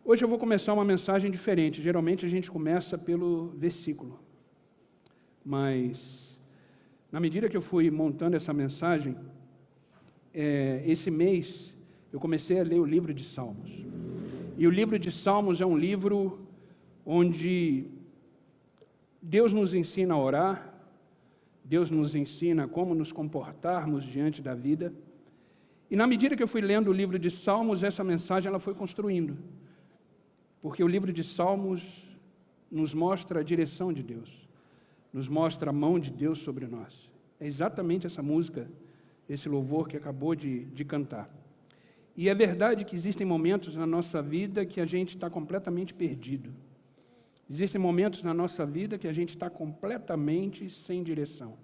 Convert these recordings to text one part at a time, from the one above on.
Hoje eu vou começar uma mensagem diferente. Geralmente a gente começa pelo versículo. Mas, na medida que eu fui montando essa mensagem, esse mês eu comecei a ler o livro de Salmos. E o livro de Salmos é um livro onde Deus nos ensina a orar, Deus nos ensina como nos comportarmos diante da vida. E na medida que eu fui lendo o livro de Salmos, essa mensagem ela foi construindo. Porque o livro de Salmos nos mostra a direção de Deus, nos mostra a mão de Deus sobre nós. É exatamente essa música, esse louvor que acabou de cantar. E é verdade que existem momentos na nossa vida que a gente está completamente perdido. Existem momentos na nossa vida que a gente está completamente sem direção.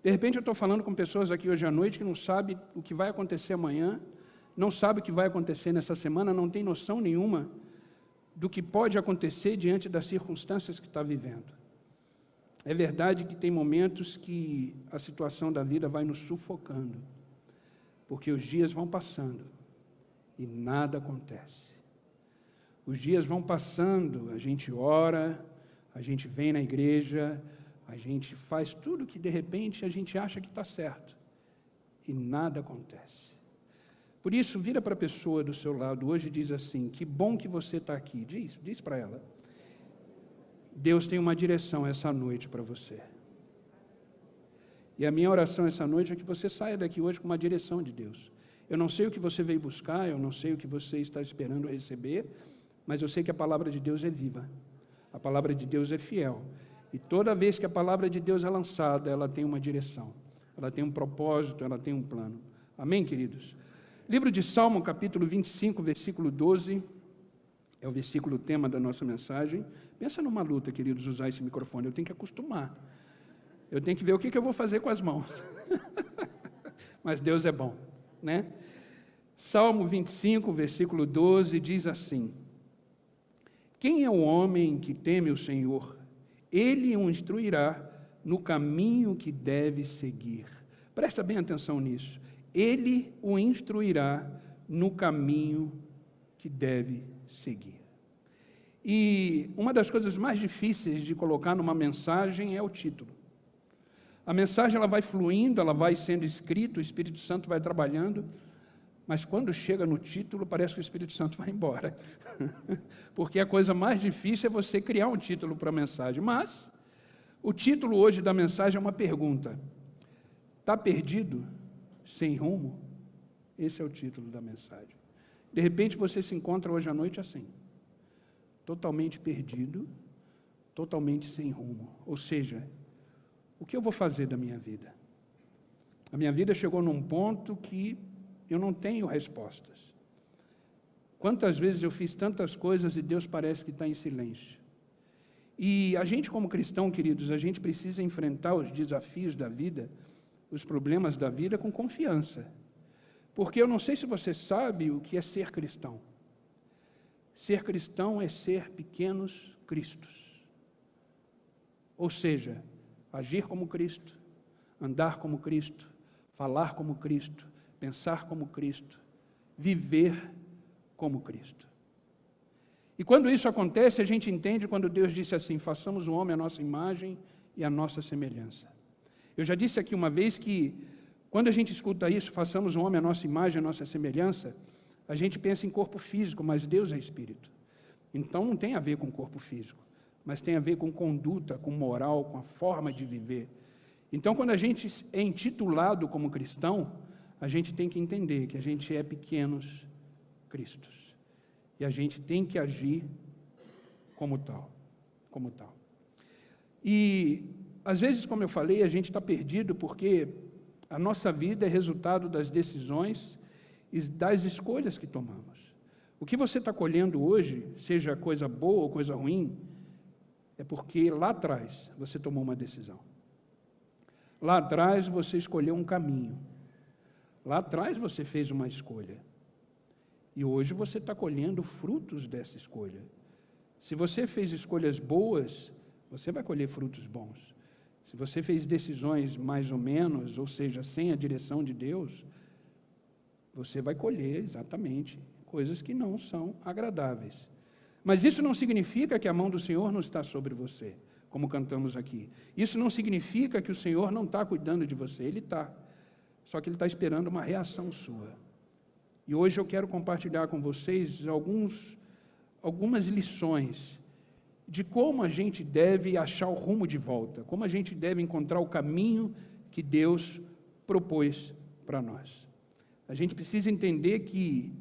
De repente eu estou falando com pessoas aqui hoje à noite que não sabem o que vai acontecer amanhã, não sabem o que vai acontecer nessa semana, não tem noção nenhuma do que pode acontecer diante das circunstâncias que está vivendo. É verdade que tem momentos que a situação da vida vai nos sufocando, porque os dias vão passando e nada acontece. Os dias vão passando, a gente ora, a gente vem na igreja, a gente faz tudo que de repente a gente acha que está certo e nada acontece. Por isso, vira para a pessoa do seu lado hoje e diz assim: que bom que você está aqui. Diz para ela. Deus tem uma direção essa noite para você. E a minha oração essa noite é que você saia daqui hoje com uma direção de Deus. Eu não sei o que você veio buscar, eu não sei o que você está esperando receber, mas eu sei que a palavra de Deus é viva. A palavra de Deus é fiel. E toda vez que a palavra de Deus é lançada, ela tem uma direção. Ela tem um propósito, ela tem um plano. Amém, queridos? Livro de Salmo, capítulo 25, versículo 12, é o versículo tema da nossa mensagem. Pensa numa luta, queridos, usar esse microfone. Eu tenho que acostumar. Eu tenho que ver o que eu vou fazer com as mãos. Mas Deus é bom, né? Salmo 25, versículo 12, diz assim: quem é o homem que teme o Senhor? Ele o instruirá no caminho que deve seguir. Presta bem atenção nisso. Ele o instruirá no caminho que deve seguir. E uma das coisas mais difíceis de colocar numa mensagem é o título. A mensagem ela vai fluindo, ela vai sendo escrita, o Espírito Santo vai trabalhando, mas quando chega no título, parece que o Espírito Santo vai embora. Porque a coisa mais difícil é você criar um título para a mensagem. Mas o título hoje da mensagem é uma pergunta. Está perdido? Sem rumo? Esse é o título da mensagem. De repente você se encontra hoje à noite assim, totalmente perdido, totalmente sem rumo. Ou seja, o que eu vou fazer da minha vida? A minha vida chegou num ponto que eu não tenho respostas. Quantas vezes eu fiz tantas coisas e Deus parece que está em silêncio. E a gente como cristão, queridos, a gente precisa enfrentar os desafios da vida, os problemas da vida com confiança. Porque eu não sei se você sabe o que é ser cristão. Ser cristão é ser pequenos cristos. Ou seja, agir como Cristo, andar como Cristo, falar como Cristo, pensar como Cristo, viver como Cristo. E quando isso acontece, a gente entende quando Deus disse assim: façamos o homem à nossa imagem e à nossa semelhança. Eu já disse aqui uma vez que, quando a gente escuta isso, façamos o homem à nossa imagem, à nossa semelhança, a gente pensa em corpo físico, mas Deus é espírito. Então não tem a ver com corpo físico, mas tem a ver com conduta, com moral, com a forma de viver. Então, quando a gente é intitulado como cristão, a gente tem que entender que a gente é pequenos cristos. E a gente tem que agir como tal. E, às vezes, como eu falei, a gente está perdido porque a nossa vida é resultado das decisões e das escolhas que tomamos. O que você está colhendo hoje, seja coisa boa ou coisa ruim, é porque lá atrás você tomou uma decisão. Lá atrás você escolheu um caminho. Lá atrás você fez uma escolha. E hoje você está colhendo frutos dessa escolha. Se você fez escolhas boas, você vai colher frutos bons. Se você fez decisões mais ou menos, ou seja, sem a direção de Deus, você vai colher exatamente coisas que não são agradáveis. Mas isso não significa que a mão do Senhor não está sobre você, como cantamos aqui. Isso não significa que o Senhor não está cuidando de você, Ele está. Só que Ele está esperando uma reação sua. E hoje eu quero compartilhar com vocês algumas lições de como a gente deve achar o rumo de volta, como a gente deve encontrar o caminho que Deus propôs para nós. A gente precisa entender que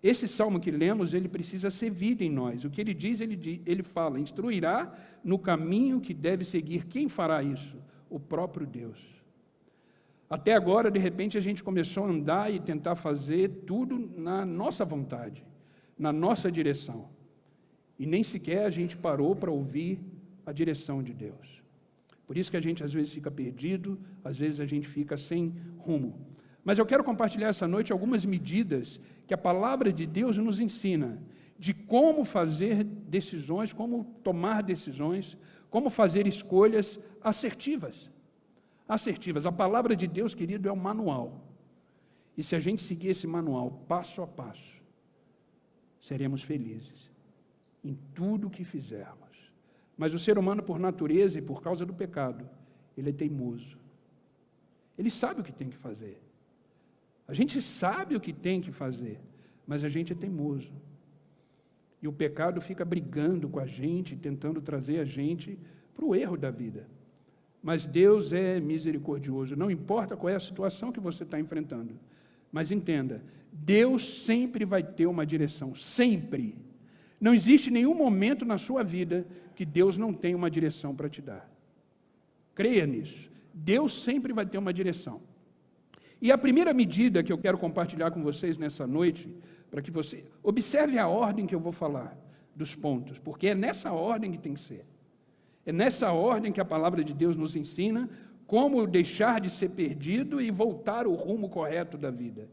esse salmo que lemos, ele precisa ser vida em nós. O que ele diz, ele fala, instruirá no caminho que deve seguir. Quem fará isso? O próprio Deus. Até agora, de repente, a gente começou a andar e tentar fazer tudo na nossa vontade, na nossa direção. E nem sequer a gente parou para ouvir a direção de Deus. Por isso que a gente às vezes fica perdido, às vezes a gente fica sem rumo. Mas eu quero compartilhar essa noite algumas medidas que a palavra de Deus nos ensina, de como fazer decisões, como tomar decisões, como fazer escolhas assertivas. Assertivas. A palavra de Deus, querido, é um manual. E se a gente seguir esse manual passo a passo, seremos felizes em tudo o que fizermos. Mas o ser humano, por natureza e por causa do pecado, ele é teimoso. Ele sabe o que tem que fazer. A gente sabe o que tem que fazer, mas a gente é teimoso. E o pecado fica brigando com a gente, tentando trazer a gente para o erro da vida. Mas Deus é misericordioso, não importa qual é a situação que você está enfrentando. Mas entenda, Deus sempre vai ter uma direção, sempre. Não existe nenhum momento na sua vida que Deus não tenha uma direção para te dar. Creia nisso. Deus sempre vai ter uma direção. E a primeira medida que eu quero compartilhar com vocês nessa noite, para que você observe a ordem que eu vou falar dos pontos, porque é nessa ordem que tem que ser. É nessa ordem que a palavra de Deus nos ensina como deixar de ser perdido e voltar ao rumo correto da vida.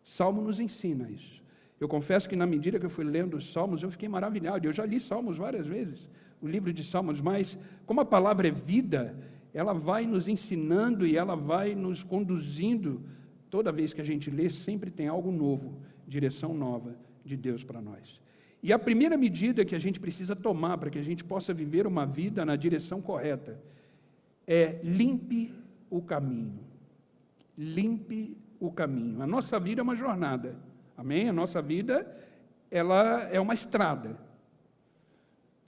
Salmo nos ensina isso. Eu confesso que na medida que eu fui lendo os Salmos, eu fiquei maravilhado. Eu já li Salmos várias vezes, o livro de Salmos, mas como a palavra é vida, ela vai nos ensinando e ela vai nos conduzindo. Toda vez que a gente lê, sempre tem algo novo, direção nova de Deus para nós. E a primeira medida que a gente precisa tomar para que a gente possa viver uma vida na direção correta é limpe o caminho. Limpe o caminho. A nossa vida é uma jornada. Amém? A nossa vida, ela é uma estrada.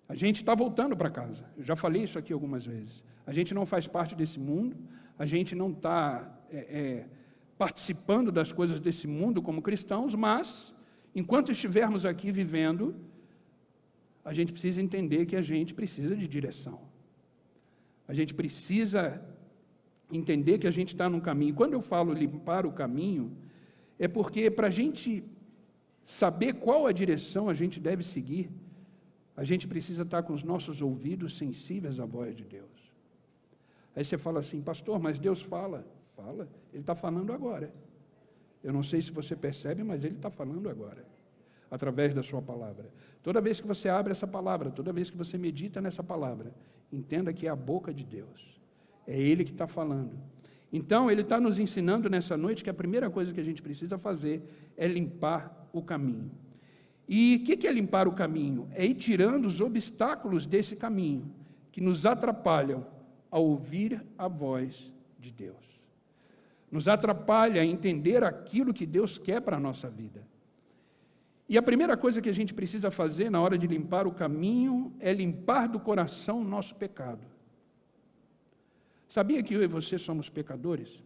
A gente está voltando para casa. Eu já falei isso aqui algumas vezes. A gente não faz parte desse mundo, a gente não está participando das coisas desse mundo como cristãos, mas, enquanto estivermos aqui vivendo, a gente precisa entender que a gente precisa de direção. A gente precisa entender que a gente está num caminho. Quando eu falo limpar o caminho, é porque para a gente saber qual a direção a gente deve seguir, a gente precisa estar com os nossos ouvidos sensíveis à voz de Deus. Aí você fala assim, pastor, mas Deus fala. Fala, Ele está falando agora. Eu não sei se você percebe, mas Ele está falando agora, através da sua palavra. Toda vez que você abre essa palavra, toda vez que você medita nessa palavra, entenda que é a boca de Deus. É Ele que está falando. Então, Ele está nos ensinando nessa noite que a primeira coisa que a gente precisa fazer é limpar o caminho. E o que é limpar o caminho? É ir tirando os obstáculos desse caminho, que nos atrapalham a ouvir a voz de Deus. Nos atrapalha a entender aquilo que Deus quer para a nossa vida. E a primeira coisa que a gente precisa fazer na hora de limpar o caminho é limpar do coração o nosso pecado. Sabia que eu e você somos pecadores?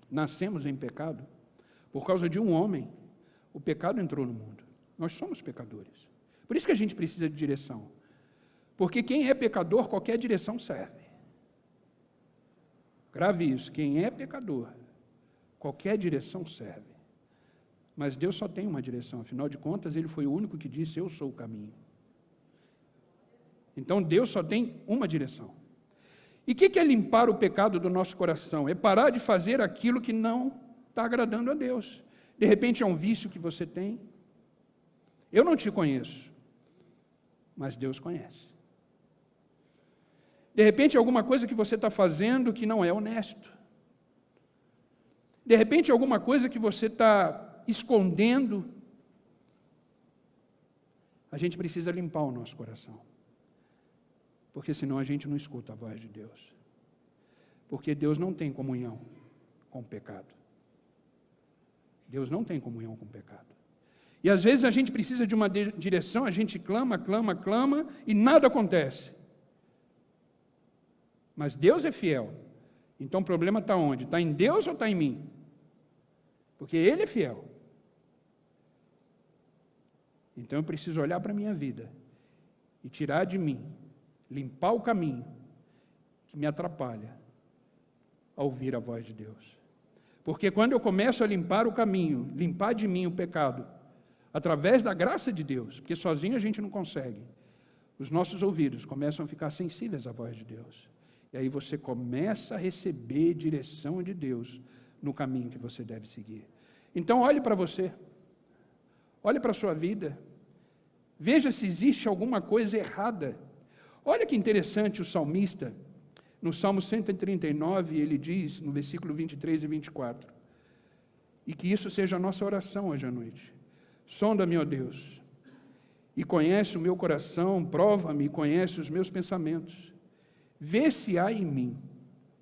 Nascemos em pecado. Por causa de um homem, o pecado entrou no mundo. Nós somos pecadores. Por isso que a gente precisa de direção. Porque quem é pecador, qualquer direção serve. Grave isso, quem é pecador, qualquer direção serve. Mas Deus só tem uma direção, afinal de contas, Ele foi o único que disse, eu sou o caminho. Então, Deus só tem uma direção. E o que é limpar o pecado do nosso coração? É parar de fazer aquilo que não está agradando a Deus. De repente é um vício que você tem. Eu não te conheço, mas Deus conhece. De repente, alguma coisa que você está fazendo que não é honesto. De repente, alguma coisa que você está escondendo a gente precisa limpar o nosso coração. Porque senão a gente não escuta a voz de Deus. Porque Deus não tem comunhão com o pecado. Deus não tem comunhão com o pecado. E às vezes a gente precisa de uma direção, a gente clama, e nada acontece. Mas Deus é fiel. Então o problema está onde? Está em Deus ou está em mim? Porque Ele é fiel. Então eu preciso olhar para a minha vida e tirar de mim, limpar o caminho que me atrapalha a ouvir a voz de Deus. Porque quando eu começo a limpar o caminho, limpar de mim o pecado, através da graça de Deus, porque sozinho a gente não consegue, os nossos ouvidos começam a ficar sensíveis à voz de Deus. E aí você começa a receber direção de Deus no caminho que você deve seguir. Então olhe para você, olhe para a sua vida, veja se existe alguma coisa errada. Olha que interessante o salmista, no Salmo 139, ele diz, no versículo 23 e 24, e que isso seja a nossa oração hoje à noite. Sonda-me, ó Deus, e conhece o meu coração, prova-me e conhece os meus pensamentos. Vê se há em mim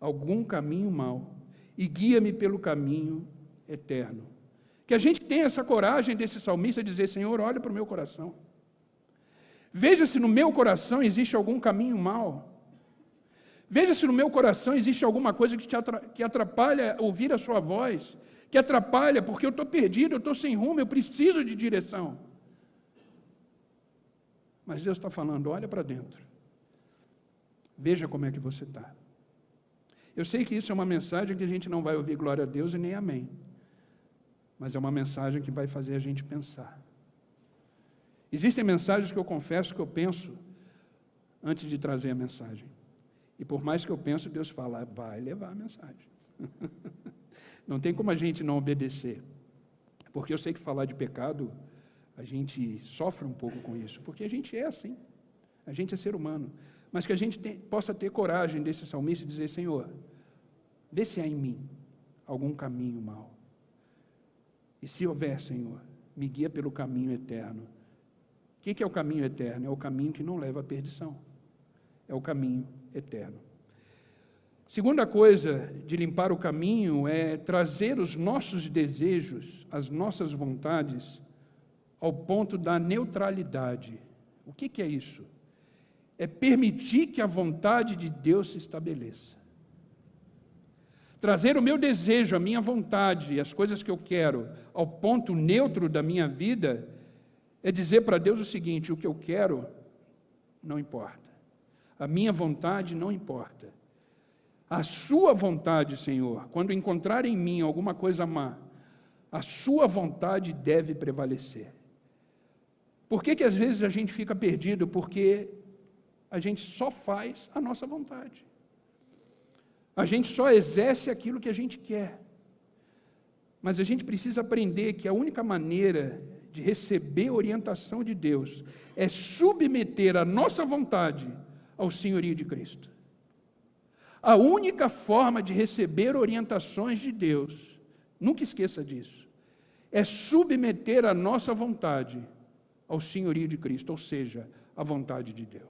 algum caminho mau e guia-me pelo caminho eterno. Que a gente tenha essa coragem desse salmista de dizer, Senhor, olha para o meu coração. Veja se no meu coração existe algum caminho mau. Veja se no meu coração existe alguma coisa que atrapalha ouvir a sua voz, que atrapalha porque eu estou perdido, eu estou sem rumo, eu preciso de direção. Mas Deus está falando, olha para dentro. Veja como é que você está. Eu sei que isso é uma mensagem que a gente não vai ouvir glória a Deus e nem amém. Mas é uma mensagem que vai fazer a gente pensar. Existem mensagens que eu confesso que eu penso antes de trazer a mensagem. E por mais que eu penso, Deus fala, vai levar a mensagem. Não tem como a gente não obedecer. Porque eu sei que falar de pecado, a gente sofre um pouco com isso. Porque a gente é assim. A gente é ser humano. Mas que a gente possa ter coragem desse salmista e dizer, Senhor, vê se há em mim algum caminho mau. E se houver, Senhor, me guia pelo caminho eterno. O que é o caminho eterno? É o caminho que não leva à perdição. É o caminho eterno. Segunda coisa de limpar o caminho é trazer os nossos desejos, as nossas vontades, ao ponto da neutralidade. O que é isso? É permitir que a vontade de Deus se estabeleça. Trazer o meu desejo, a minha vontade, as coisas que eu quero, ao ponto neutro da minha vida, é dizer para Deus o seguinte, o que eu quero não importa. A minha vontade não importa. A sua vontade, Senhor, quando encontrar em mim alguma coisa má, a sua vontade deve prevalecer. Por que às vezes a gente fica perdido? Porque a gente só faz a nossa vontade. A gente só exerce aquilo que a gente quer. Mas a gente precisa aprender que a única maneira de receber orientação de Deus é submeter a nossa vontade ao senhorio de Cristo. A única forma de receber orientações de Deus, nunca esqueça disso, é submeter a nossa vontade ao senhorio de Cristo, ou seja, a vontade de Deus.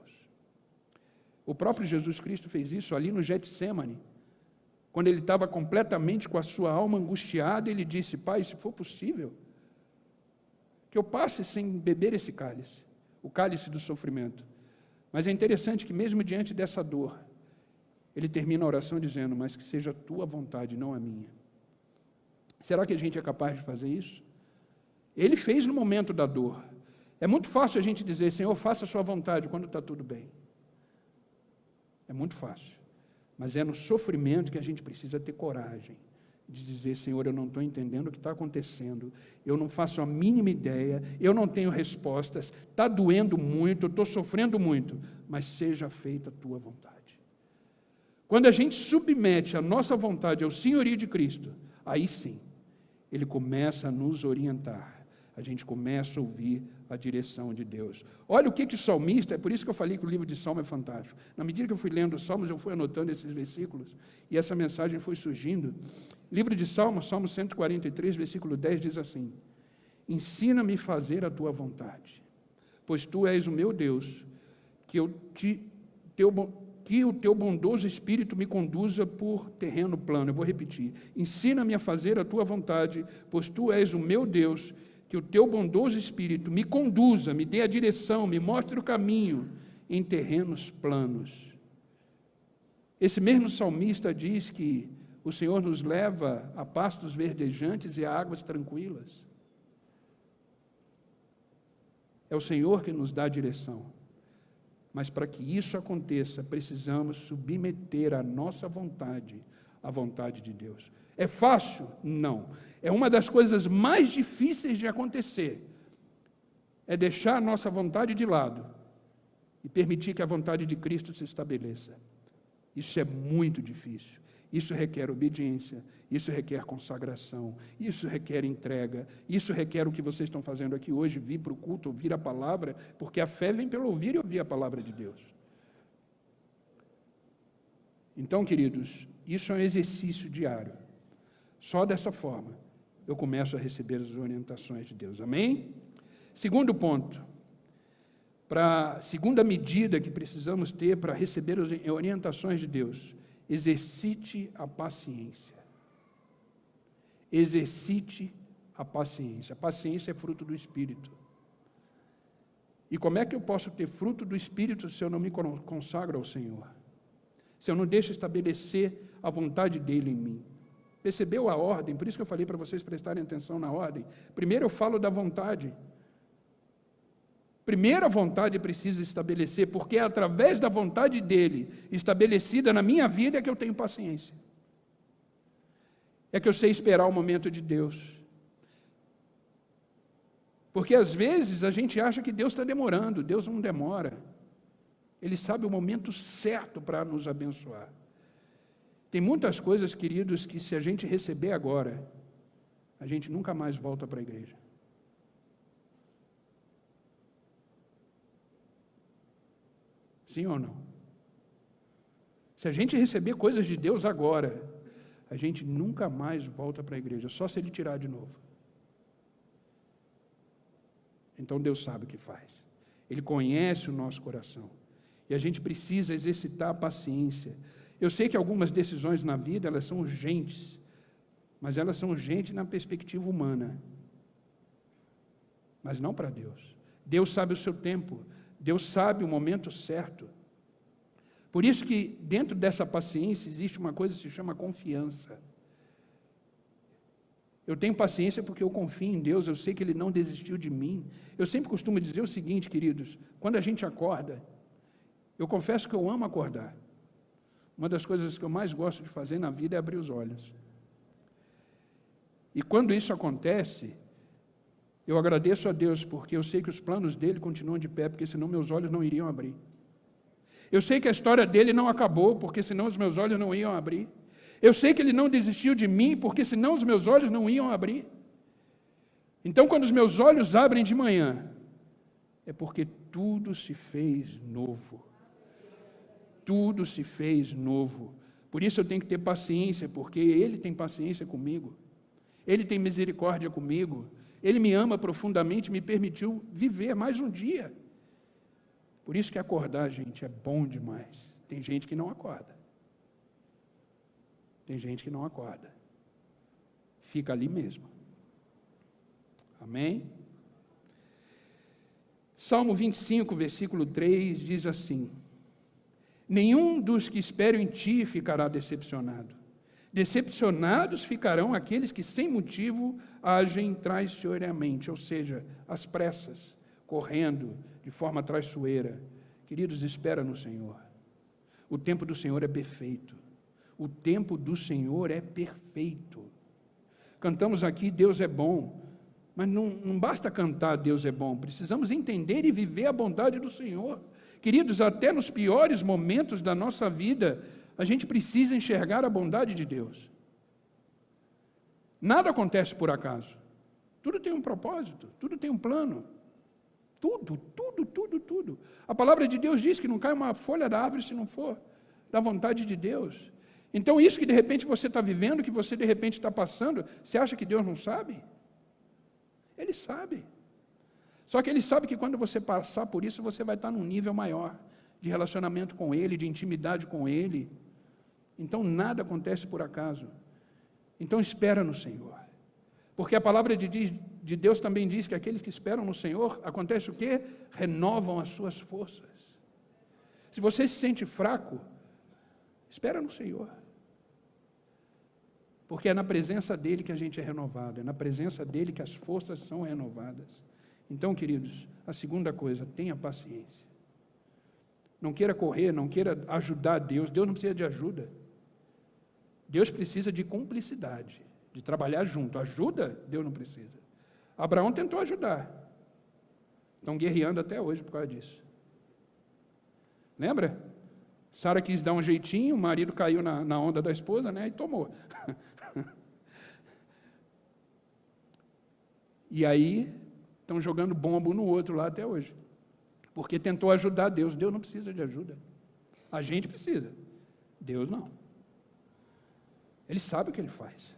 O próprio Jesus Cristo fez isso ali no Getsêmani. Quando ele estava completamente com a sua alma angustiada, ele disse, Pai, se for possível, que eu passe sem beber esse cálice, o cálice do sofrimento. Mas é interessante que mesmo diante dessa dor, ele termina a oração dizendo, mas que seja a tua vontade, não a minha. Será que a gente é capaz de fazer isso? Ele fez no momento da dor. É muito fácil a gente dizer, Senhor, faça a sua vontade quando está tudo bem. É muito fácil. Mas é no sofrimento que a gente precisa ter coragem de dizer, Senhor, eu não estou entendendo o que está acontecendo, eu não faço a mínima ideia, eu não tenho respostas, está doendo muito, eu estou sofrendo muito, mas seja feita a tua vontade. Quando a gente submete a nossa vontade ao senhorio de Cristo, aí sim, Ele começa a nos orientar. A gente começa a ouvir a direção de Deus. Olha o que o salmista, é por isso que eu falei que o livro de Salmo é fantástico. Na medida que eu fui lendo os Salmos, eu fui anotando esses versículos, e essa mensagem foi surgindo. Livro de Salmos, Salmo 143, versículo 10, diz assim, ensina-me a fazer a tua vontade, pois tu és o meu Deus, que o teu bondoso Espírito me conduza por terreno plano. Eu vou repetir. Ensina-me a fazer a tua vontade, pois tu és o meu Deus, que o teu bondoso Espírito me conduza, me dê a direção, me mostre o caminho em terrenos planos. Esse mesmo salmista diz que o Senhor nos leva a pastos verdejantes e a águas tranquilas. É o Senhor que nos dá a direção. Mas para que isso aconteça, precisamos submeter a nossa vontade à vontade de Deus. É fácil? Não. É uma das coisas mais difíceis de acontecer. É deixar a nossa vontade de lado e permitir que a vontade de Cristo se estabeleça. Isso é muito difícil. Isso requer obediência, isso requer consagração, isso requer entrega, isso requer o que vocês estão fazendo aqui hoje, vir para o culto, ouvir a palavra, porque a fé vem pelo ouvir e ouvir a palavra de Deus. Então, queridos, isso é um exercício diário. Só dessa forma eu começo a receber as orientações de Deus. Amém? Segundo ponto, segunda medida que precisamos ter para receber as orientações de Deus: exercite a paciência. Exercite a paciência. A paciência é fruto do Espírito. E como é que eu posso ter fruto do Espírito se eu não me consagro ao Senhor? Se eu não deixo estabelecer a vontade dEle em mim? Percebeu a ordem? Por isso que eu falei para vocês prestarem atenção na ordem. Primeiro eu falo da vontade. Primeiro a vontade precisa estabelecer, porque é através da vontade dEle, estabelecida na minha vida, é que eu tenho paciência. É que eu sei esperar o momento de Deus. Porque às vezes a gente acha que Deus está demorando. Deus não demora. Ele sabe o momento certo para nos abençoar. Tem muitas coisas, queridos, que se a gente receber agora, a gente nunca mais volta para a igreja. Sim ou não? Se a gente receber coisas de Deus agora, a gente nunca mais volta para a igreja, só se Ele tirar de novo. Então Deus sabe o que faz. Ele conhece o nosso coração. E a gente precisa exercitar a paciência. Eu sei que algumas decisões na vida, elas são urgentes, mas elas são urgentes na perspectiva humana. Mas não para Deus. Deus sabe o seu tempo. Deus sabe o momento certo. Por isso que dentro dessa paciência existe uma coisa que se chama confiança. Eu tenho paciência porque eu confio em Deus, eu sei que Ele não desistiu de mim. Eu sempre costumo dizer o seguinte, queridos, quando a gente acorda, eu confesso que eu amo acordar. Uma das coisas que eu mais gosto de fazer na vida é abrir os olhos. E quando isso acontece, eu agradeço a Deus, porque eu sei que os planos dEle continuam de pé, porque senão meus olhos não iriam abrir. Eu sei que a história dEle não acabou, porque senão os meus olhos não iam abrir. Eu sei que Ele não desistiu de mim, porque senão os meus olhos não iam abrir. Então, quando os meus olhos abrem de manhã, é porque tudo se fez novo. Tudo se fez novo. Por isso eu tenho que ter paciência, porque Ele tem paciência comigo. Ele tem misericórdia comigo. Ele me ama profundamente, me permitiu viver mais um dia. Por isso que acordar, gente, é bom demais. Tem gente que não acorda. Tem gente que não acorda. Fica ali mesmo. Amém? Salmo 25, versículo 3, diz assim: nenhum dos que esperam em ti ficará decepcionado. Decepcionados ficarão aqueles que sem motivo agem traiçoeiramente, ou seja, às pressas, correndo de forma traiçoeira. Queridos, espera no Senhor. O tempo do Senhor é perfeito. O tempo do Senhor é perfeito. Cantamos aqui, Deus é bom, mas não basta cantar Deus é bom, precisamos entender e viver a bondade do Senhor. Queridos, até nos piores momentos da nossa vida, a gente precisa enxergar a bondade de Deus. Nada acontece por acaso. Tudo tem um propósito, tudo tem um plano. Tudo. A palavra de Deus diz que não cai uma folha da árvore se não for da vontade de Deus. Então isso que de repente você está vivendo, que você de repente está passando, você acha que Deus não sabe? Ele sabe. Só que Ele sabe que quando você passar por isso, você vai estar num nível maior de relacionamento com Ele, de intimidade com Ele. Então, nada acontece por acaso. Então, espera no Senhor. Porque a palavra de Deus também diz que aqueles que esperam no Senhor, acontece o quê? Renovam as suas forças. Se você se sente fraco, espera no Senhor. Porque é na presença dEle que a gente é renovado, é na presença dEle que as forças são renovadas. Então, queridos, a segunda coisa, tenha paciência. Não queira correr, não queira ajudar Deus. Deus não precisa de ajuda. Deus precisa de cumplicidade, de trabalhar junto. Ajuda, Deus não precisa. Abraão tentou ajudar. Estão guerreando até hoje por causa disso. Lembra? Sara quis dar um jeitinho, o marido caiu na onda da esposa, né, e tomou. E aí, estão jogando bomba um no outro lá até hoje. Porque tentou ajudar Deus. Deus não precisa de ajuda. A gente precisa. Deus não. Ele sabe o que Ele faz.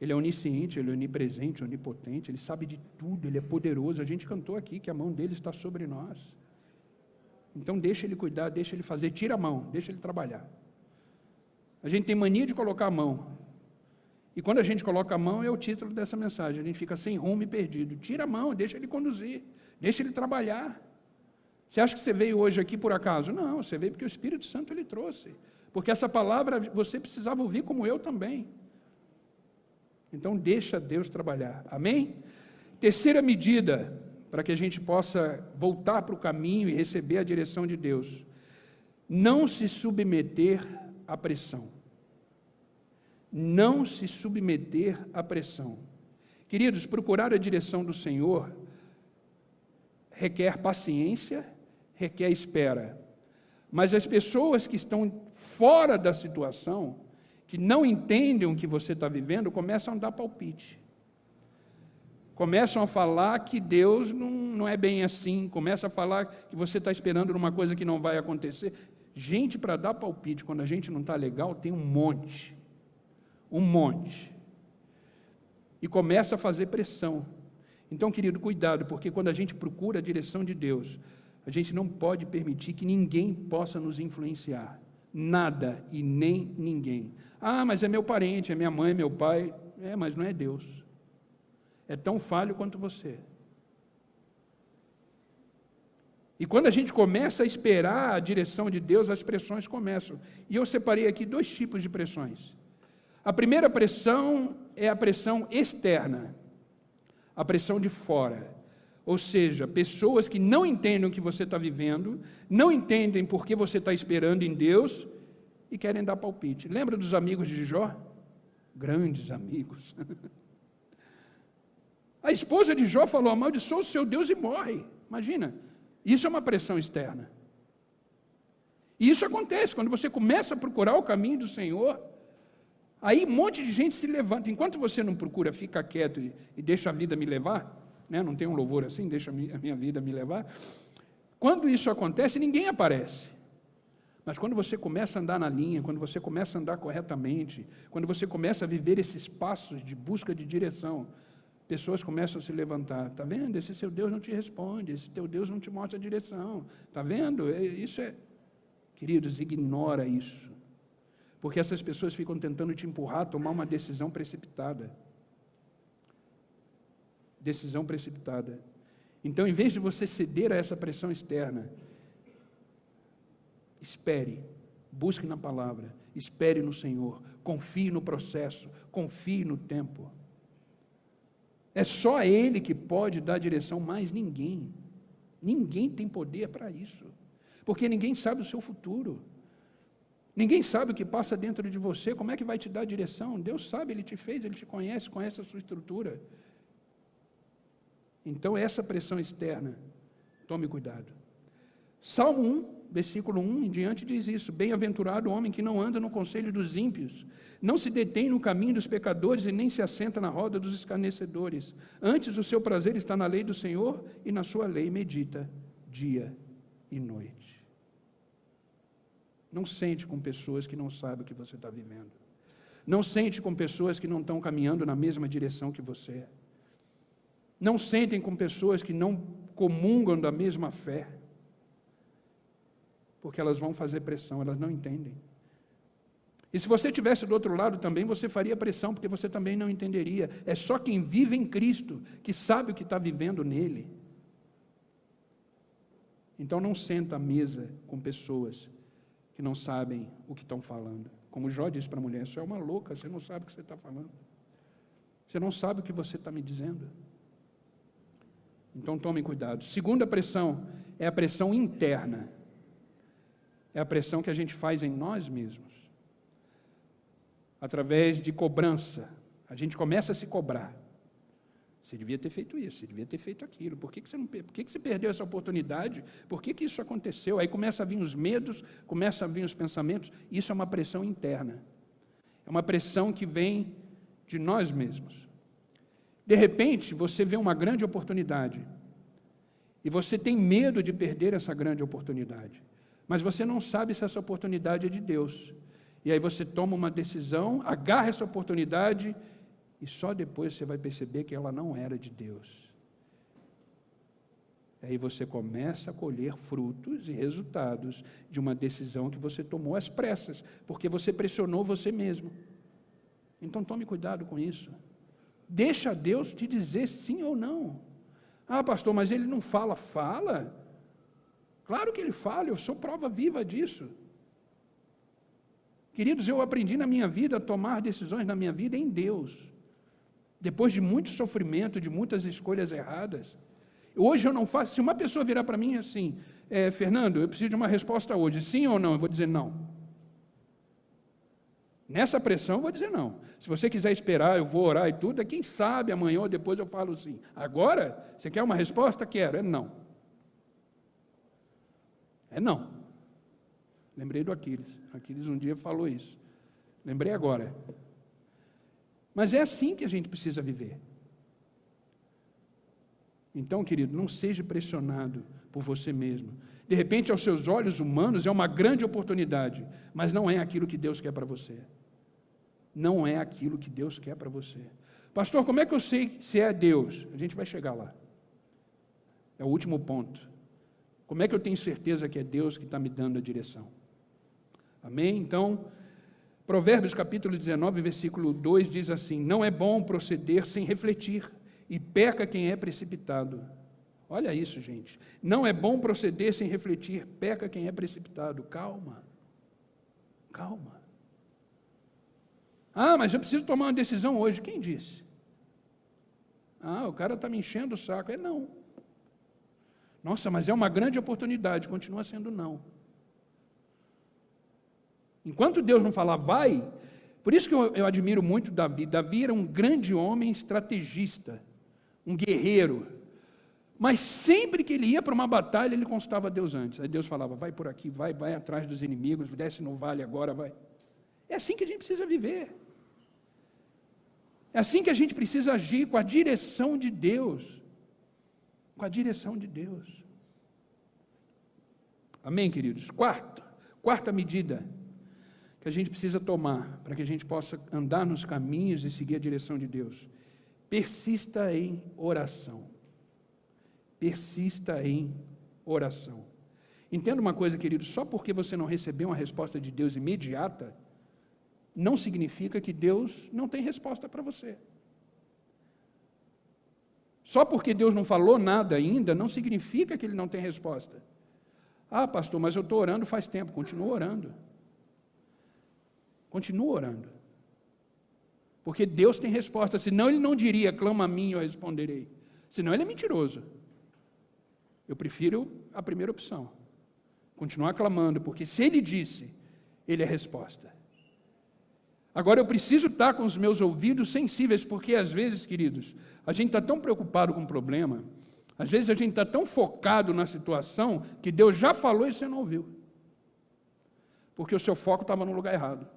Ele é onisciente, Ele é onipresente, onipotente, Ele sabe de tudo, Ele é poderoso. A gente cantou aqui que a mão dEle está sobre nós. Então deixa Ele cuidar, deixa Ele fazer, tira a mão, deixa Ele trabalhar. A gente tem mania de colocar a mão. E quando a gente coloca a mão, é o título dessa mensagem, a gente fica sem rumo e perdido. Tira a mão, deixa Ele conduzir, deixa Ele trabalhar. Você acha que você veio hoje aqui por acaso? Não, você veio porque o Espírito Santo Ele trouxe. Porque essa palavra você precisava ouvir como eu também. Então deixa Deus trabalhar. Amém? Terceira medida, para que a gente possa voltar para o caminho e receber a direção de Deus. Não se submeter à pressão. Não se submeter à pressão. Queridos, procurar a direção do Senhor requer paciência, requer espera. Mas as pessoas que estão fora da situação, que não entendem o que você está vivendo, começam a dar palpite. Começam a falar que Deus não é bem assim, começam a falar que você está esperando numa coisa que não vai acontecer. Gente, para dar palpite, quando a gente não está legal, tem um monte. Um monte. E começa a fazer pressão. Então, querido, cuidado, porque quando a gente procura a direção de Deus, a gente não pode permitir que ninguém possa nos influenciar. Nada e nem ninguém. Ah, mas é meu parente, é minha mãe, é meu pai. É, mas não é Deus. É tão falho quanto você. E quando a gente começa a esperar a direção de Deus, as pressões começam. E eu separei aqui 2 tipos de pressões. A primeira pressão é a pressão externa, a pressão de fora. Ou seja, pessoas que não entendem o que você está vivendo, não entendem por que você está esperando em Deus e querem dar palpite. Lembra dos amigos de Jó? Grandes amigos. A esposa de Jó falou: amaldiçoa o seu Deus e morre. Imagina, isso é uma pressão externa. E isso acontece quando você começa a procurar o caminho do Senhor. Aí um monte de gente se levanta. Enquanto você não procura, fica quieto e deixa a vida me levar, né? Não tem um louvor assim, deixa a minha vida me levar. Quando isso acontece, ninguém aparece. Mas quando você começa a andar na linha, quando você começa a andar corretamente, quando você começa a viver esses passos de busca de direção, pessoas começam a se levantar. Está vendo? Esse seu Deus não te responde, esse teu Deus não te mostra a direção. Está vendo? Isso é... Queridos, ignora isso. Porque essas pessoas ficam tentando te empurrar a tomar uma decisão precipitada. Decisão precipitada. Então, em vez de você ceder a essa pressão externa, espere, busque na palavra, espere no Senhor, confie no processo, confie no tempo. É só Ele que pode dar direção, mais ninguém. Ninguém tem poder para isso. Porque ninguém sabe o seu futuro. Ninguém sabe o que passa dentro de você, como é que vai te dar direção? Deus sabe, Ele te fez, Ele te conhece a sua estrutura. Então, essa pressão externa, tome cuidado. Salmo 1, versículo 1 em diante diz isso: bem-aventurado o homem que não anda no conselho dos ímpios, não se detém no caminho dos pecadores e nem se assenta na roda dos escarnecedores. Antes o seu prazer está na lei do Senhor e na sua lei medita dia e noite. Não sente com pessoas que não sabem o que você está vivendo. Não sente com pessoas que não estão caminhando na mesma direção que você. Não sentem com pessoas que não comungam da mesma fé, porque elas vão fazer pressão, elas não entendem. E se você estivesse do outro lado também, você faria pressão, porque você também não entenderia. É só quem vive em Cristo que sabe o que está vivendo nele. Então não senta à mesa com pessoas que não sabem o que estão falando. Como Jó disse para a mulher, você é uma louca, você não sabe o que você está falando. Você não sabe o que você está me dizendo. Então tomem cuidado. Segunda pressão é a pressão interna. É a pressão que a gente faz em nós mesmos. Através de cobrança. A gente começa a se cobrar. Você devia ter feito isso, você devia ter feito aquilo. Por que você perdeu essa oportunidade? Por que isso aconteceu? Aí começa a vir os medos, começa a vir os pensamentos. Isso é uma pressão interna. É uma pressão que vem de nós mesmos. De repente, você vê uma grande oportunidade. E você tem medo de perder essa grande oportunidade. Mas você não sabe se essa oportunidade é de Deus. E aí você toma uma decisão, agarra essa oportunidade e só depois você vai perceber que ela não era de Deus. Aí você começa a colher frutos e resultados de uma decisão que você tomou às pressas, porque você pressionou você mesmo. Então tome cuidado com isso. Deixa Deus te dizer sim ou não. Ah, pastor, mas ele não fala. Fala. Claro que ele fala, eu sou prova viva disso. Queridos, eu aprendi na minha vida a tomar decisões na minha vida em Deus. Depois de muito sofrimento, de muitas escolhas erradas. Hoje eu não faço. Se uma pessoa virar para mim assim, Fernando, eu preciso de uma resposta hoje, sim ou não? Eu vou dizer não. Nessa pressão eu vou dizer não. Se você quiser esperar, eu vou orar e tudo, quem sabe amanhã ou depois eu falo sim. Agora, você quer uma resposta? Quero. É não. É não. Lembrei do Aquiles. Aquiles um dia falou isso. Lembrei agora. Mas é assim que a gente precisa viver. Então, querido, não seja pressionado por você mesmo. De repente, aos seus olhos humanos, é uma grande oportunidade, mas não é aquilo que Deus quer para você. Não é aquilo que Deus quer para você. Pastor, como é que eu sei se é Deus? A gente vai chegar lá. É o último ponto. Como é que eu tenho certeza que é Deus que está me dando a direção? Amém? Então, Provérbios capítulo 19, versículo 2 diz assim: não é bom proceder sem refletir, e peca quem é precipitado. Olha isso, gente. Não é bom proceder sem refletir, peca quem é precipitado. Calma. Calma. Ah, mas eu preciso tomar uma decisão hoje. Quem disse? Ah, o cara está me enchendo o saco. É não. Nossa, mas é uma grande oportunidade. Continua sendo não. Enquanto Deus não falar, vai. Por isso que eu admiro muito Davi. Davi era um grande homem estrategista, um guerreiro. Mas sempre que ele ia para uma batalha, ele consultava Deus antes. Aí Deus falava, vai por aqui, vai atrás dos inimigos, desce no vale agora, vai. É assim que a gente precisa viver. É assim que a gente precisa agir, com a direção de Deus. Com a direção de Deus. Amém, queridos? Quarta medida que a gente precisa tomar para que a gente possa andar nos caminhos e seguir a direção de Deus. Persista em oração. Persista em oração. Entenda uma coisa, querido, só porque você não recebeu uma resposta de Deus imediata, não significa que Deus não tem resposta para você. Só porque Deus não falou nada ainda, não significa que Ele não tem resposta. Ah, pastor, mas eu estou orando faz tempo. Continua orando. Continua orando. Porque Deus tem resposta, senão Ele não diria, clama a mim e eu responderei. Senão Ele é mentiroso. Eu prefiro a primeira opção. Continuar clamando, porque se Ele disse, Ele é a resposta. Agora eu preciso estar com os meus ouvidos sensíveis, porque às vezes, queridos, a gente está tão preocupado com o problema, às vezes a gente está tão focado na situação, que Deus já falou e você não ouviu. Porque o seu foco estava no lugar errado.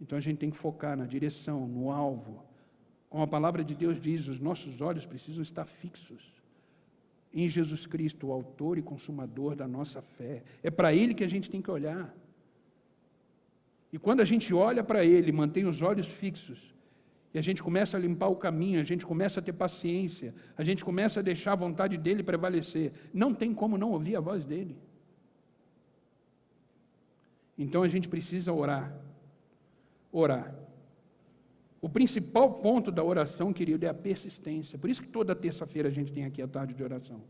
Então a gente tem que focar na direção, no alvo. Como a palavra de Deus diz, os nossos olhos precisam estar fixos em Jesus Cristo, o autor e consumador da nossa fé. É para Ele que a gente tem que olhar. E quando a gente olha para Ele, mantém os olhos fixos, E a gente começa a limpar o caminho, a gente começa a ter paciência, a gente começa a deixar a vontade dele prevalecer. Não tem como não ouvir a voz dele. Então a gente precisa orar. Orar. O principal ponto da oração, querido, é a persistência. Por isso que toda terça-feira a gente tem aqui a tarde de oração.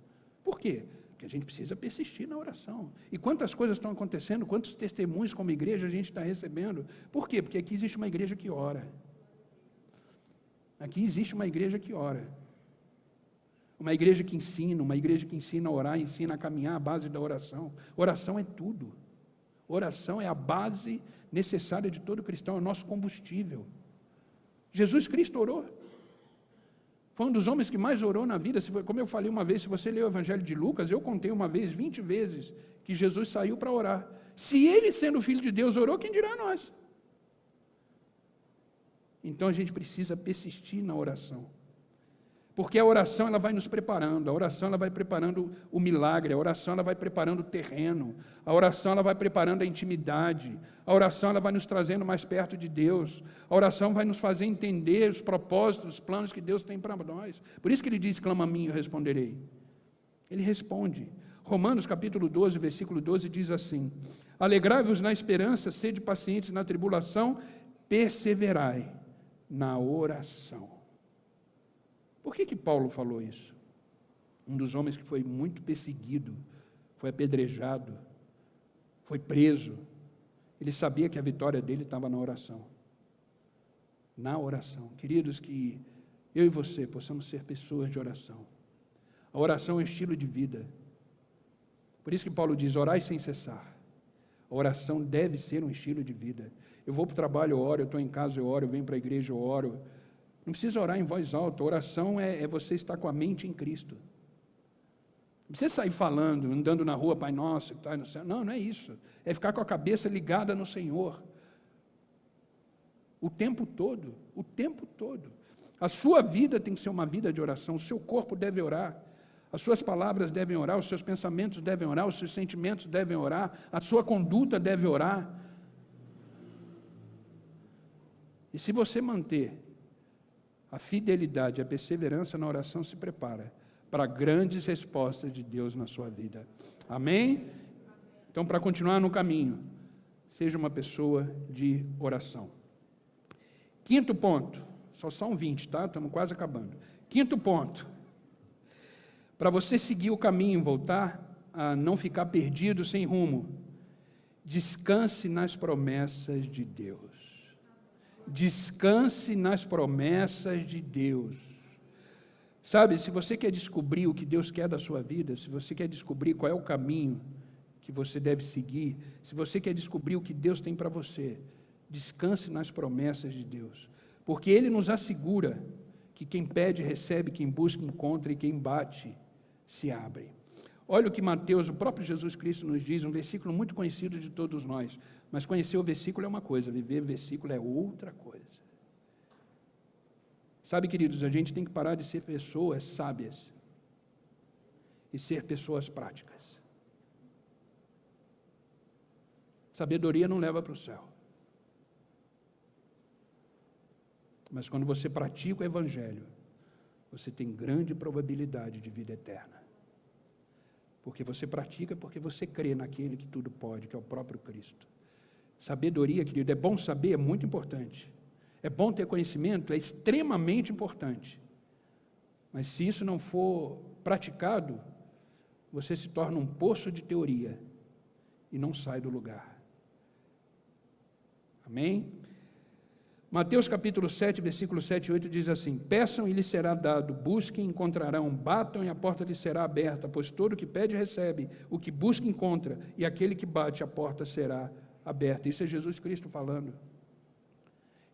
Por quê? Porque a gente precisa persistir na oração. E quantas coisas estão acontecendo, quantos testemunhos como igreja a gente está recebendo. Por quê? Porque aqui existe uma igreja que ora. Aqui existe uma igreja que ora. Uma igreja que ensina a orar, ensina a caminhar à base da oração. Oração é tudo. Oração é a base necessária de todo cristão, é o nosso combustível. Jesus Cristo orou. Foi um dos homens que mais orou na vida. Como eu falei uma vez, se você ler o Evangelho de Lucas, eu contei uma vez, 20 vezes, que Jesus saiu para orar. Se ele, sendo filho de Deus, orou, quem dirá nós? Então a gente precisa persistir na oração. Porque a oração ela vai nos preparando, a oração ela vai preparando o milagre, a oração ela vai preparando o terreno, a oração ela vai preparando a intimidade, a oração ela vai nos trazendo mais perto de Deus, a oração vai nos fazer entender os propósitos, os planos que Deus tem para nós. Por isso que ele diz, clama a mim e eu responderei. Ele responde. Romanos capítulo 12, versículo 12 diz assim, alegrai-vos na esperança, sede pacientes na tribulação, perseverai na oração. Por que Paulo falou isso? Um dos homens que foi muito perseguido, foi apedrejado, foi preso. Ele sabia que a vitória dele estava na oração. Na oração. Queridos, que eu e você possamos ser pessoas de oração. A oração é um estilo de vida. Por isso que Paulo diz, orai sem cessar. A oração deve ser um estilo de vida. Eu vou para o trabalho, eu oro, eu estou em casa, eu oro, eu venho para a igreja, eu oro. Não precisa orar em voz alta, a oração é você estar com a mente em Cristo. Não precisa sair falando, andando na rua, Pai Nosso, que está no céu. Não, não é isso. É ficar com a cabeça ligada no Senhor. O tempo todo, o tempo todo. A sua vida tem que ser uma vida de oração, o seu corpo deve orar. As suas palavras devem orar, os seus pensamentos devem orar, os seus sentimentos devem orar, a sua conduta deve orar. E se você manter a fidelidade, a perseverança na oração, se prepara para grandes respostas de Deus na sua vida. Amém? Então, para continuar no caminho, seja uma pessoa de oração. Quinto ponto, só são 20, tá? Estamos quase acabando. Quinto ponto, para você seguir o caminho, voltar a não ficar perdido, sem rumo, descanse nas promessas de Deus. Descanse nas promessas de Deus. Sabe, se você quer descobrir o que Deus quer da sua vida, se você quer descobrir qual é o caminho que você deve seguir, se você quer descobrir o que Deus tem para você, descanse nas promessas de Deus. Porque Ele nos assegura que quem pede, recebe, quem busca, encontra, e quem bate, se abre. Olha o que Mateus, o próprio Jesus Cristo nos diz, um versículo muito conhecido de todos nós. Mas conhecer o versículo é uma coisa, viver o versículo é outra coisa. Sabe, queridos, a gente tem que parar de ser pessoas sábias e ser pessoas práticas. Sabedoria não leva para o céu. Mas quando você pratica o Evangelho, você tem grande probabilidade de vida eterna. Porque você pratica, porque você crê naquele que tudo pode, que é o próprio Cristo. Sabedoria, querido, é bom saber, é muito importante. É bom ter conhecimento, é extremamente importante. Mas se isso não for praticado, você se torna um poço de teoria e não sai do lugar. Amém? Mateus capítulo 7, versículo 7 e 8 diz assim, peçam e lhes será dado, busquem e encontrarão, batam e a porta lhes será aberta, pois todo o que pede recebe, o que busca encontra, e aquele que bate a porta será aberta. Isso é Jesus Cristo falando.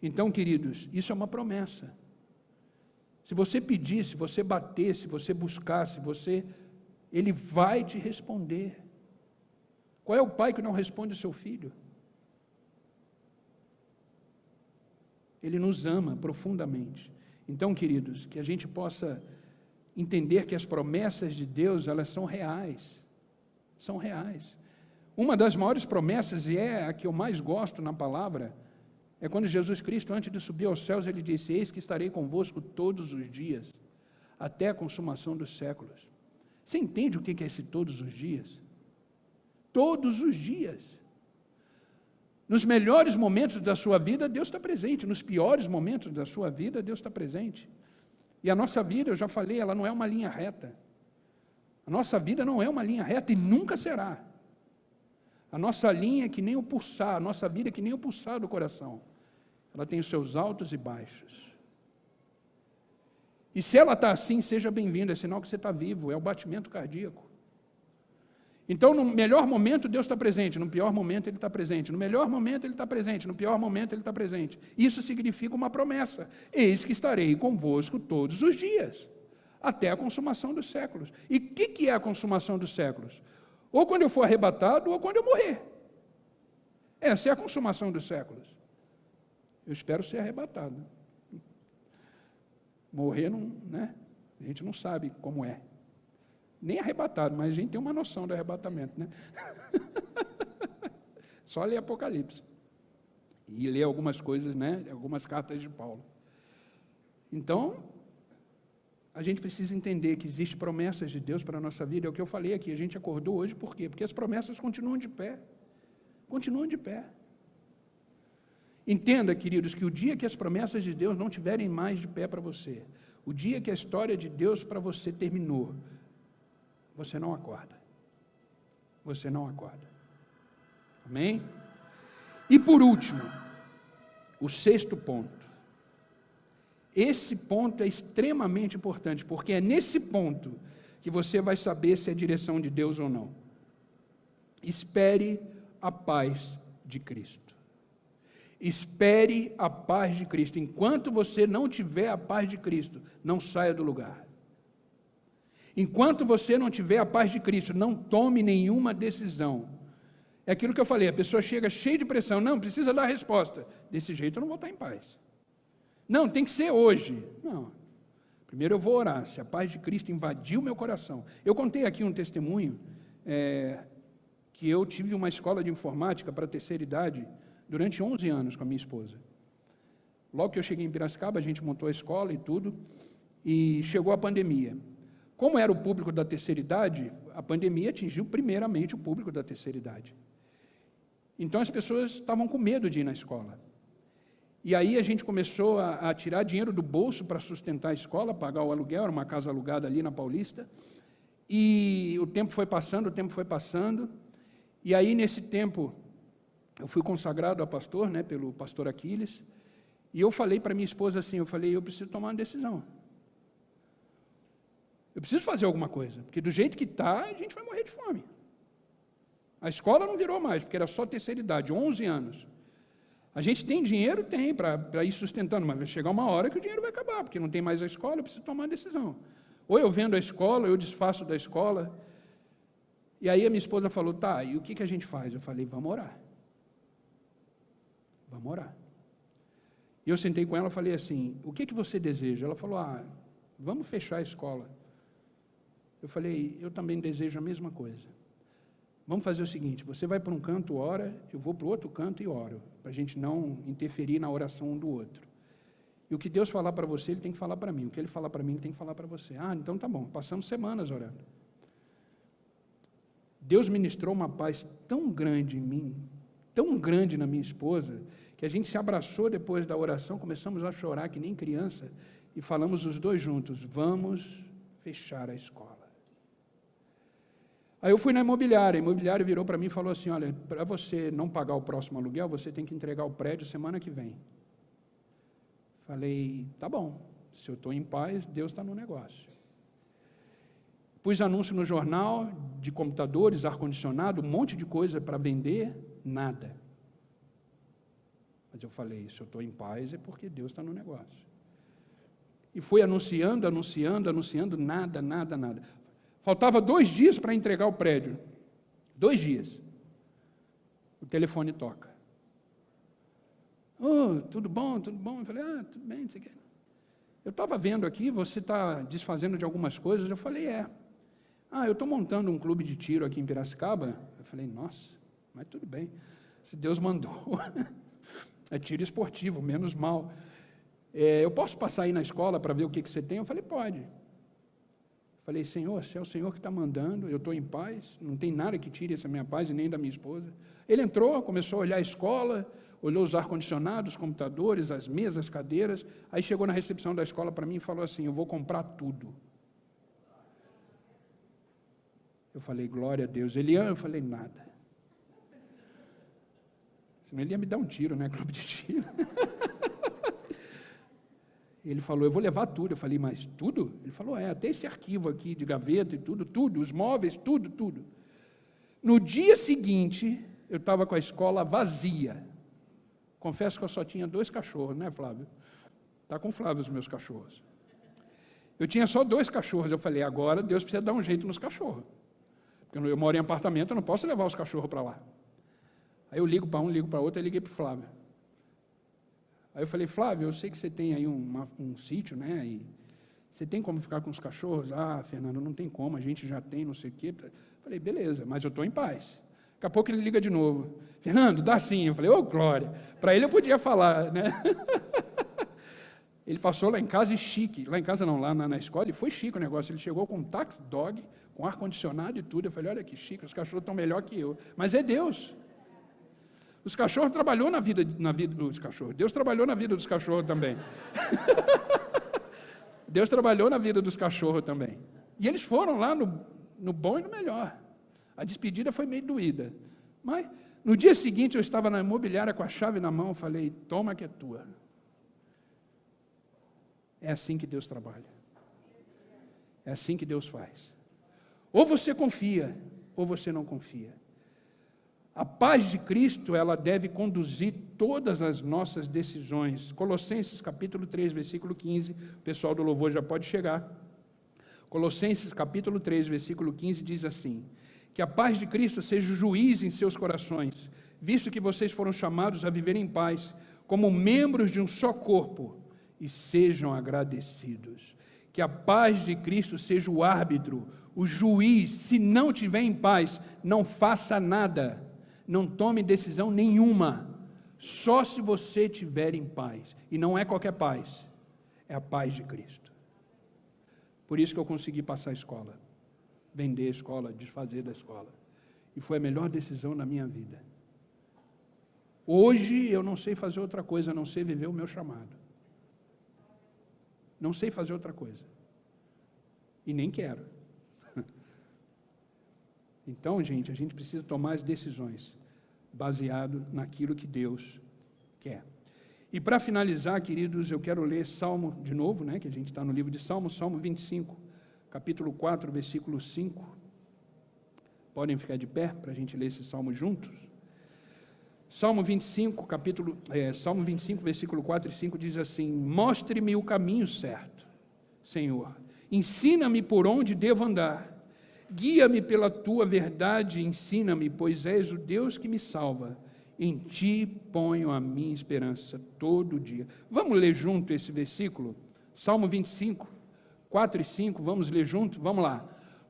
Então, queridos, isso é uma promessa. Se você pedir, se você bater, se você buscar, Ele vai te responder. Qual é o pai que não responde ao seu filho? Ele nos ama profundamente. Então, queridos, que a gente possa entender que as promessas de Deus, elas são reais. São reais. Uma das maiores promessas, e é a que eu mais gosto na palavra, É quando Jesus Cristo, antes de subir aos céus, ele disse: eis que estarei convosco todos os dias, até a consumação dos séculos. Você entende o que é esse todos os dias? Todos os dias. Nos melhores momentos da sua vida, Deus está presente. Nos piores momentos da sua vida, Deus está presente. E a nossa vida, eu já falei, ela não é uma linha reta. A nossa vida não é uma linha reta e nunca será. A nossa linha é que nem o pulsar, a nossa vida é que nem o pulsar do coração. Ela tem os seus altos e baixos. E se ela está assim, seja bem-vindo, é sinal que você está vivo, é o batimento cardíaco. Então, no melhor momento, Deus está presente, no pior momento, Ele está presente, no melhor momento, Ele está presente, no pior momento, Ele está presente. Isso significa uma promessa: eis que estarei convosco todos os dias, até a consumação dos séculos. E o que é a consumação dos séculos? Ou quando eu for arrebatado, ou quando eu morrer. Essa é a consumação dos séculos. Eu espero ser arrebatado. Morrer, não, né? A gente não sabe como é. Nem arrebatado, mas a gente tem uma noção do arrebatamento, né? Só ler Apocalipse. E ler algumas coisas, né? Algumas cartas de Paulo. Então, a gente precisa entender que existem promessas de Deus para a nossa vida. É o que eu falei aqui, a gente acordou hoje, por quê? Porque as promessas continuam de pé. Continuam de pé. Entenda, queridos, que o dia que as promessas de Deus não estiverem mais de pé para você, o dia que a história de Deus para você terminou, você não acorda. Você não acorda. Amém? E por último, o sexto ponto. Esse ponto é extremamente importante, porque é nesse ponto que você vai saber se é direção de Deus ou não. Espere a paz de Cristo. Espere a paz de Cristo. Enquanto você não tiver a paz de Cristo, não saia do lugar. Enquanto você não tiver a paz de Cristo, não tome nenhuma decisão. É aquilo que eu falei, a pessoa chega cheia de pressão, não, precisa dar a resposta. Desse jeito eu não vou estar em paz. Não, tem que ser hoje. Não. Primeiro eu vou orar, se a paz de Cristo invadiu meu coração. Eu contei aqui um testemunho, que eu tive uma escola de informática para a terceira idade, durante 11 anos com a minha esposa. Logo que eu cheguei em Piracicaba, a gente montou a escola e tudo, e chegou a pandemia. Como era o público da terceira idade, a pandemia atingiu primeiramente o público da terceira idade. Então as pessoas estavam com medo de ir na escola. E aí a gente começou a tirar dinheiro do bolso para sustentar a escola, pagar o aluguel, era uma casa alugada ali na Paulista. E o tempo foi passando, e aí nesse tempo eu fui consagrado a pastor, né, pelo pastor Aquiles, e eu falei para minha esposa assim, eu preciso tomar uma decisão. Eu preciso fazer alguma coisa, porque do jeito que está, a gente vai morrer de fome. A escola não virou mais, porque era só terceira idade, 11 anos. A gente tem dinheiro? Tem, para ir sustentando, mas vai chegar uma hora que o dinheiro vai acabar, porque não tem mais a escola, eu preciso tomar uma decisão. Ou eu vendo a escola, ou eu desfaço da escola. E aí a minha esposa falou, tá, e o que a gente faz? Eu falei, vamos orar. Vamos orar. E eu sentei com ela e falei assim, o que você deseja? Ela falou, vamos fechar a escola. Eu falei, eu também desejo a mesma coisa. Vamos fazer o seguinte, você vai para um canto, ora, eu vou para o outro canto e oro, para a gente não interferir na oração um do outro. E o que Deus falar para você, Ele tem que falar para mim. O que Ele falar para mim, Ele tem que falar para você. Então tá bom, passamos semanas orando. Deus ministrou uma paz tão grande em mim, tão grande na minha esposa, que a gente se abraçou depois da oração, começamos a chorar que nem criança, e falamos os dois juntos, vamos fechar a escola. Aí eu fui na imobiliária, a imobiliária virou para mim e falou assim, olha, para você não pagar o próximo aluguel, você tem que entregar o prédio semana que vem. Falei, tá bom, se eu estou em paz, Deus está no negócio. Pus anúncio no jornal de computadores, ar-condicionado, um monte de coisa para vender, nada. Mas eu falei, se eu estou em paz é porque Deus está no negócio. E fui anunciando, nada. Faltava 2 dias para entregar o prédio. 2 dias. O telefone toca. Tudo bom? Eu falei, tudo bem, você quer? Eu estava vendo aqui, você está desfazendo de algumas coisas. Eu falei, eu estou montando um clube de tiro aqui em Piracicaba. Eu falei, nossa, mas tudo bem, se Deus mandou. É tiro esportivo, menos mal. Eu posso passar aí na escola para ver o que você tem? Eu falei, pode. Falei, Senhor, se é o Senhor que está mandando, eu estou em paz, não tem nada que tire essa minha paz e nem da minha esposa. Ele entrou, começou a olhar a escola, olhou os ar-condicionados, os computadores, as mesas, as cadeiras, aí chegou na recepção da escola para mim e falou assim, eu vou comprar tudo. Eu falei, glória a Deus. Elian, eu falei, nada. Senão ele ia me dar um tiro, né, clube de tiro. Ele falou, eu vou levar tudo. Eu falei, mas tudo? Ele falou, até esse arquivo aqui de gaveta e tudo, os móveis, tudo. No dia seguinte, eu estava com a escola vazia. Confesso que eu só tinha 2 cachorros, né, Flávio? Está com o Flávio os meus cachorros. Eu tinha só 2 cachorros. Eu falei, agora Deus precisa dar um jeito nos cachorros. Porque eu moro em apartamento, eu não posso levar os cachorros para lá. Aí eu ligo para um, ligo para outro, aí liguei para o Flávio. Aí eu falei, Flávio, eu sei que você tem aí um sítio, né? E você tem como ficar com os cachorros? Ah, Fernando, não tem como, a gente já tem, não sei o quê. Falei, beleza, mas eu estou em paz. Daqui a pouco ele liga de novo. Fernando, dá sim. Eu falei, glória. Para ele eu podia falar, né? Ele passou lá em casa e chique. Lá em casa não, lá na escola, e foi chique o negócio. Ele chegou com um taxi dog, com ar-condicionado e tudo. Eu falei, olha que chique, os cachorros estão melhor que eu. Mas é Deus. Os cachorros trabalhou na vida dos cachorros. Deus trabalhou na vida dos cachorros também. Deus trabalhou na vida dos cachorros também. E eles foram lá no bom e no melhor. A despedida foi meio doída. Mas no dia seguinte eu estava na imobiliária com a chave na mão, falei, toma que é tua. É assim que Deus trabalha. É assim que Deus faz. Ou você confia, ou você não confia. A paz de Cristo, ela deve conduzir todas as nossas decisões. Colossenses capítulo 3, versículo 15, o pessoal do louvor já pode chegar. Colossenses capítulo 3, versículo 15 diz assim, que a paz de Cristo seja o juiz em seus corações, visto que vocês foram chamados a viver em paz, como membros de um só corpo, e sejam agradecidos. Que a paz de Cristo seja o árbitro, o juiz. Se não tiver em paz, não faça nada. Não tome decisão nenhuma, só se você estiver em paz. E não é qualquer paz, é a paz de Cristo. Por isso que eu consegui passar a escola, vender a escola, desfazer da escola. E foi a melhor decisão na minha vida. Hoje eu não sei fazer outra coisa, a não sei viver o meu chamado. Não sei fazer outra coisa. E nem quero. Então, gente, a gente precisa tomar as decisões baseado naquilo que Deus quer. E para finalizar, queridos, eu quero ler Salmo de novo, né, que a gente está no livro de Salmo, Salmo 25, capítulo 4, versículo 5. Podem ficar de pé para a gente ler esse Salmo juntos? Salmo 25, versículo 4 e 5 diz assim, mostre-me o caminho certo, Senhor, ensina-me por onde devo andar. Guia-me pela tua verdade, ensina-me, pois és o Deus que me salva. Em ti ponho a minha esperança todo dia. Vamos ler junto esse versículo? Salmo 25, 4 e 5, vamos ler junto? Vamos lá.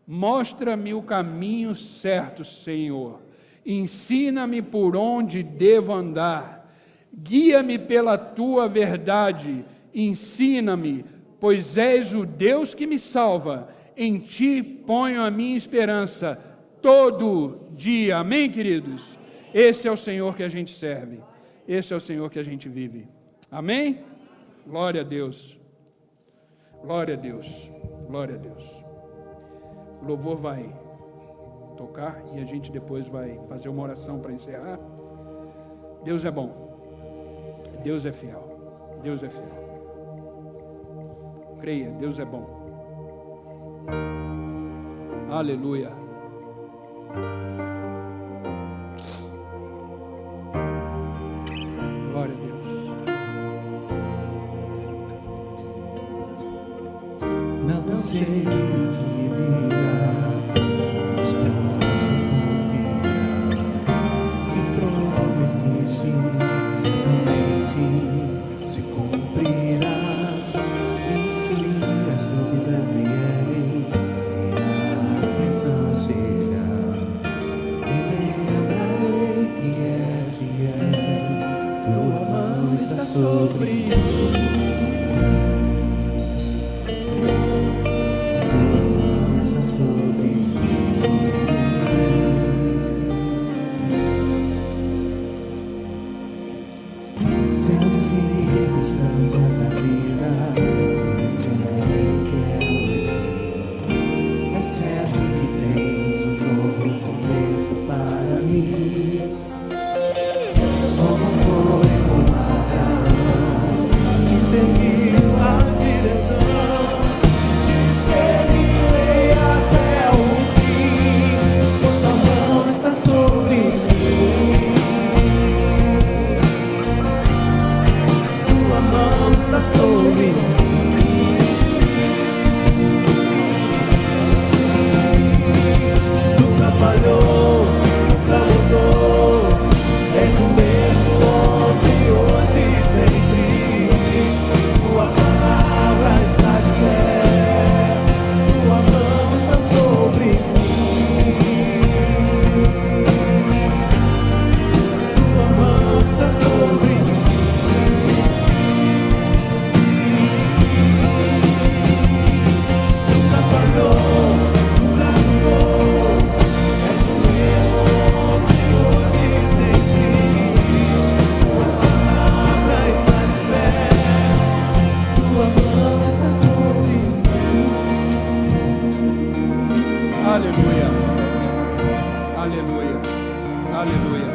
Mostra-me o caminho certo, Senhor. Ensina-me por onde devo andar. Guia-me pela tua verdade. Ensina-me, pois és o Deus que me salva. Em ti ponho a minha esperança todo dia. Amém, queridos? Esse é o Senhor que a gente serve. Esse é o Senhor que a gente vive. Amém? Glória a Deus. Glória a Deus. Glória a Deus. O louvor vai tocar e a gente depois vai fazer uma oração para encerrar. Deus é bom. Deus é fiel. Deus é fiel. Creia, Deus é bom. Aleluia. Glória a Deus. Não sei o que virá, mas posso confiar. Se prometeste, certamente se cumprirá. E se as dúvidas vierem, chegar, Aleluia. Aleluia. Aleluia.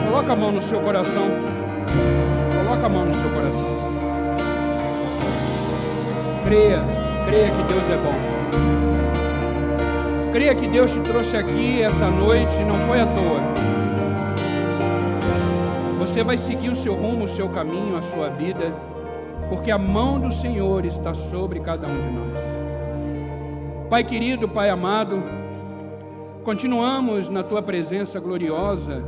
Coloca a mão no seu coração. Coloca a mão no seu coração. Creia que Deus é bom. Creia que Deus te trouxe aqui essa noite, não foi à toa. Você vai seguir o seu rumo, o seu caminho, a sua vida, porque a mão do Senhor está sobre cada um de nós. Pai querido, Pai amado, continuamos na Tua presença gloriosa,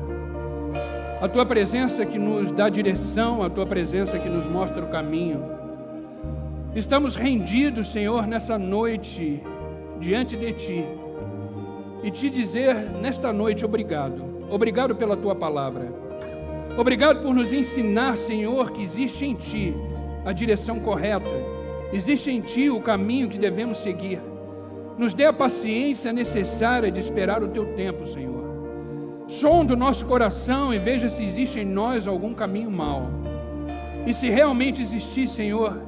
a Tua presença que nos dá direção, a Tua presença que nos mostra o caminho. Estamos rendidos, Senhor, nessa noite, diante de Ti, e Te dizer nesta noite obrigado. Obrigado pela Tua palavra. Obrigado por nos ensinar, Senhor, que existe em Ti a direção correta, existe em Ti o caminho que devemos seguir. Nos dê a paciência necessária de esperar o Teu tempo, Senhor. Sonda o nosso coração e veja se existe em nós algum caminho mau. E se realmente existir, Senhor,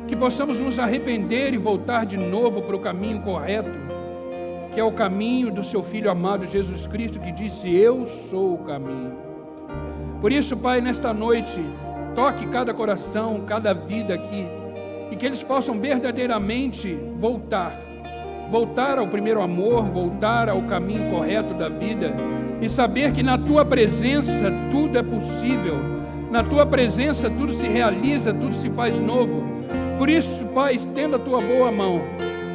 que possamos nos arrepender e voltar de novo para o caminho correto, que é o caminho do Seu Filho amado Jesus Cristo, que disse: eu sou o caminho. Por isso, Pai, nesta noite, toque cada coração, cada vida aqui, e que eles possam verdadeiramente voltar ao primeiro amor, voltar ao caminho correto da vida, e saber que na Tua presença tudo é possível, na Tua presença tudo se realiza, tudo se faz novo. Por isso, Pai, estenda a Tua boa mão,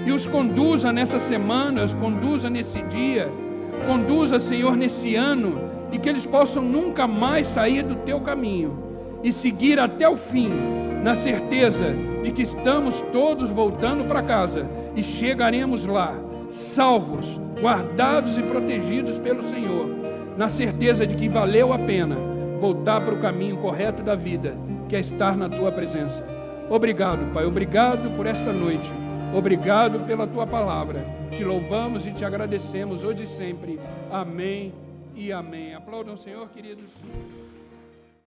e os conduza nessa semana, os conduza nesse dia, conduza, Senhor, nesse ano, e que eles possam nunca mais sair do Teu caminho e seguir até o fim, na certeza de que estamos todos voltando para casa e chegaremos lá, salvos, guardados e protegidos pelo Senhor, na certeza de que valeu a pena voltar para o caminho correto da vida, que é estar na Tua presença. Obrigado, Pai, obrigado por esta noite, obrigado pela Tua palavra. Te louvamos e te agradecemos hoje e sempre. Amém e amém. Aplaudam o Senhor, queridos.